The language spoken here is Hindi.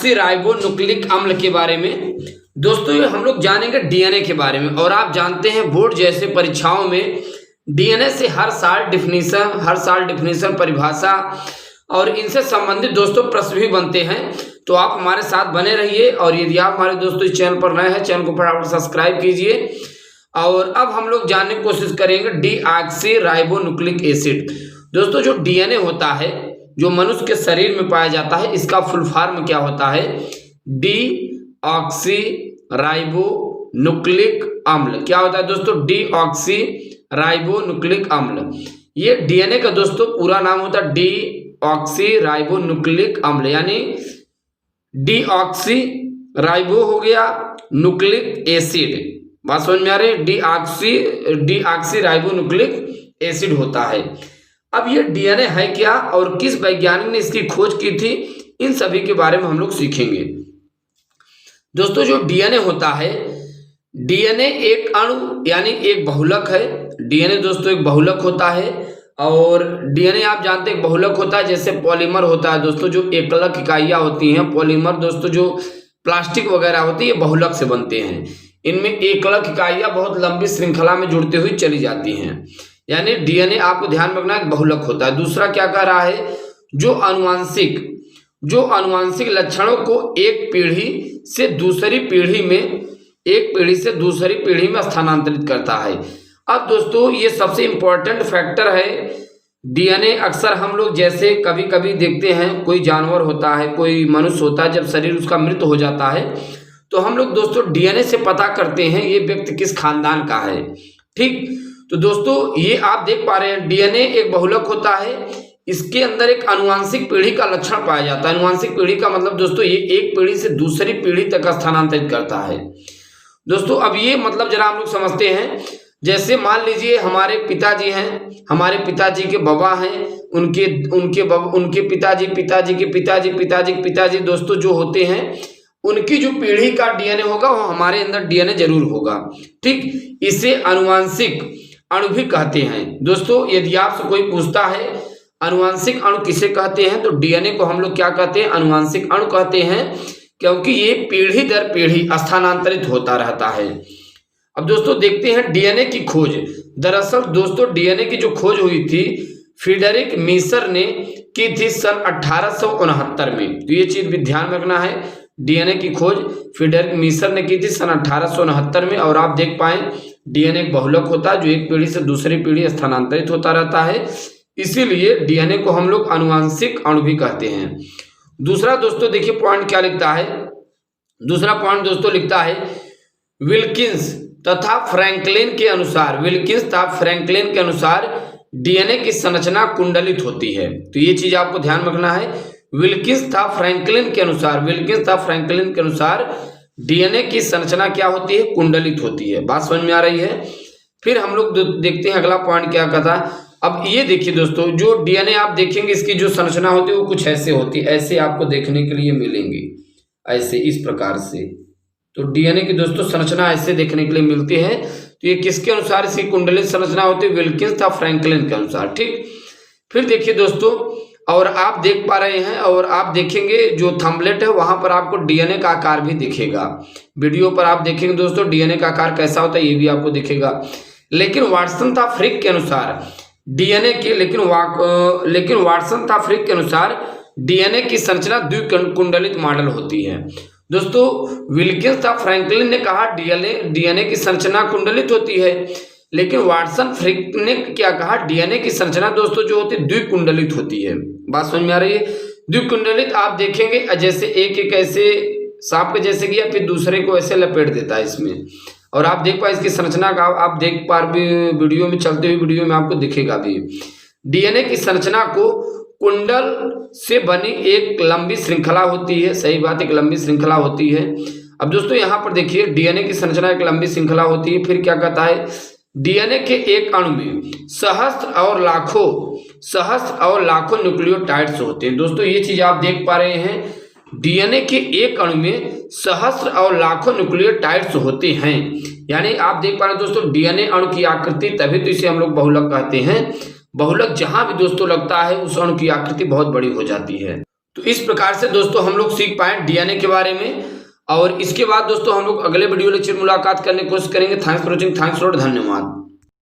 डीऑक्सीराइबोन्यूक्लिक अम्ल के बारे में। दोस्तों ये हम लोग जानेंगे डीएनए के बारे में। और आप जानते हैं बोर्ड जैसे परीक्षाओं में डीएनए से हर साल डिफिनीशन परिभाषा और इनसे संबंधित दोस्तों प्रश्न भी बनते हैं। तो आप हमारे साथ बने रहिए। और यदि आप हमारे दोस्तों इस चैनल पर नए हैं, चैनल को फटाफट सब्सक्राइब कीजिए। और अब हम लोग जानने की कोशिश करेंगे डीऑक्सीराइबोन्यूक्लिक एसिड। दोस्तों जो डीएनए होता है, जो मनुष्य के शरीर में पाया जाता है, इसका फुल फॉर्म क्या होता है? डीऑक्सीराइबोन्यूक्लिक अम्ल। क्या होता है दोस्तों? डीऑक्सीराइबोन्यूक्लिक अम्ल। ये डीएनए का दोस्तों पूरा नाम होता है डीऑक्सीराइबोन्यूक्लिक अम्ल, यानी डीऑक्सीराइबो हो गया, न्यूक्लिक एसिड। बात समझ में आ रही है? डीऑक्सीराइबोन्यूक्लिक एसिड होता है। अब ये डीएनए है क्या और किस वैज्ञानिक ने इसकी खोज की थी, इन सभी के बारे में हम लोग सीखेंगे। दोस्तों जो डीएनए होता है, डीएनए एक अणु यानी एक बहुलक है। डीएनए दोस्तों एक बहुलक होता है। और डीएनए आप जानते हैं एक बहुलक होता है, जैसे पॉलीमर होता है दोस्तों, जो एकलक इकाइयां होती हैं। पॉलीमर दोस्तों जो प्लास्टिक वगैरह होती है, ये बहुलक से बनते हैं। इनमें एकलक इकाइयां बहुत लंबी श्रृंखला में जुड़ती हुई चली जाती हैं, यानी डीएनए आपको ध्यान में रखना एक बहुलक होता है। दूसरा क्या कह रहा है? जो अनुवांशिक लक्षणों को एक पीढ़ी से दूसरी पीढ़ी में स्थानांतरित करता है। अब दोस्तों ये सबसे इंपॉर्टेंट फैक्टर है डीएनए। अक्सर हम लोग जैसे कभी कभी देखते हैं, कोई जानवर होता है, कोई मनुष्य होता है, जब शरीर उसका मृत हो जाता है तो हम लोग दोस्तों डीएनए से पता करते हैं ये व्यक्ति किस खानदान का है। ठीक, तो दोस्तों ये आप देख पा रहे हैं डीएनए एक बहुलक होता है। इसके अंदर एक अनुवांशिक पीढ़ी का लक्षण पाया जाता है। अनुवांशिक पीढ़ी का मतलब दोस्तों ये एक पीढ़ी से दूसरी पीढ़ी तक स्थानांतरित करता है। दोस्तों अब ये मतलब जरा हम लोग समझते हैं। जैसे मान लीजिए हमारे पिताजी हैं, हमारे पिताजी के बाबा हैं, उनके पिताजी के पिताजी दोस्तों जो होते हैं, उनकी जो पीढ़ी का डीएनए होगा वो हमारे अंदर डीएनए जरूर होगा। ठीक, इसे अनुवांशिक अणु भी कहते हैं। दोस्तों यदि आपसे कोई पूछता है अनुवांशिक अणु किसे कहते हैं, तो डीएनए को हम लोग क्या कहते हैं? अनुवांशिक अणु कहते हैं, क्योंकि ये पीढ़ी दर पीढ़ी स्थानांतरित होता रहता है। अब दोस्तों देखते हैं डीएनए की खोज। दरअसल दोस्तों डीएनए की जो खोज हुई थी फ्रीडरिक मीसर ने की थी सन 1869 में। तो ये चीज भी ध्यान रखना है, डीएनए की खोज फ्रीडरिक मीसर ने की थी सन 1869 में। और आप देख पाए डीएनए एक बहुलक होता है जो एक पीढ़ी से दूसरी पीढ़ी स्थानांतरित होता रहता है, इसीलिए डीएनए को हम लोग अनुवांशिक अणु भी कहते हैं। दूसरा दोस्तों देखिए पॉइंट क्या लिखता है। दूसरा पॉइंट दोस्तों लिखता है विल्किंस तथा फ्रैंकलिन के अनुसार डीएनए की संरचना कुंडलित होती है। तो ये चीज आपको ध्यान रखना है। विल्किंस तथा फ्रैंकलिन के अनुसार डीएनए की संरचना क्या होती है? कुंडलित होती है। बात समझ में आ रही है? फिर हम लोग देखते हैं अगला पॉइंट क्या कहता है। अब ये देखिए दोस्तों, जो डीएनए आप देखेंगे इसकी जो संरचना होती है वो कुछ ऐसे होती है, ऐसे आपको देखने के लिए मिलेंगे, ऐसे इस प्रकार से। तो डीएनए की दोस्तों संरचना ऐसे देखने के लिए मिलती है। तो ये किसके अनुसार इसकी कुंडलित संरचना होती है? विल्किंस तथा फ्रैंकलिन के अनुसार। ठीक, फिर देखिए दोस्तों, और आप देख पा रहे हैं और आप देखेंगे जो थंबनेल है वहां पर आपको डीएनए का आकार भी दिखेगा। वीडियो पर आप देखेंगे दोस्तों डीएनए का आकार कैसा होता है ये भी आपको दिखेगा। लेकिन वाटसन तथा फ्रिक के अनुसार डीएनए की संरचना द्विकुंडलित मॉडल होती है। दोस्तों विल्किंस तथा फ्रैंकलिन ने कहा डीएनए की संरचना कुंडलित होती है, लेकिन वाटसन फ्रिक ने क्या कहा? डीएनए की संरचना दोस्तों जो होती है द्विकुंडलित होती है। बात समझ में आ रही है? द्विकुंडलित आप देखेंगे जैसे एक ऐसे सांप के जैसे किया, फिर दूसरे को ऐसे लपेट देता है इसमें। और आप देख पाए इसकी संरचना का आप देख पा वीडियो में, चलते हुए वीडियो में आपको दिखेगा भी। डीएनए की संरचना को कुंडल से बनी एक लंबी श्रृंखला होती है। सही बात, एक लंबी श्रृंखला होती है। अब दोस्तों यहाँ पर देखिए डीएनए की संरचना एक लंबी श्रृंखला होती है। फिर क्या कहता है? डीएनए के एक अणु में सहस्त्र और लाखों न्यूक्लियोटाइड्स होते हैं। दोस्तों ये चीज आप देख पा रहे हैं, डीएनए के एक अणु में सहस्त्र और लाखों न्यूक्लियोटाइड्स होते हैं। यानी आप देख पा रहे हैं दोस्तों डीएनए अणु की आकृति, तभी तो इसे हम लोग बहुलक कहते हैं। बहुलक जहां भी दोस्तों लगता है उस अणु की आकृति बहुत बड़ी हो जाती है। तो इस प्रकार से दोस्तों हम लोग सीख पाए डीएनए के बारे में। और इसके बाद दोस्तों हम लोग अगले वीडियो लेक्चर मुलाकात करने की कोशिश करेंगे। Thanks for watching, thanks lot, धन्यवाद।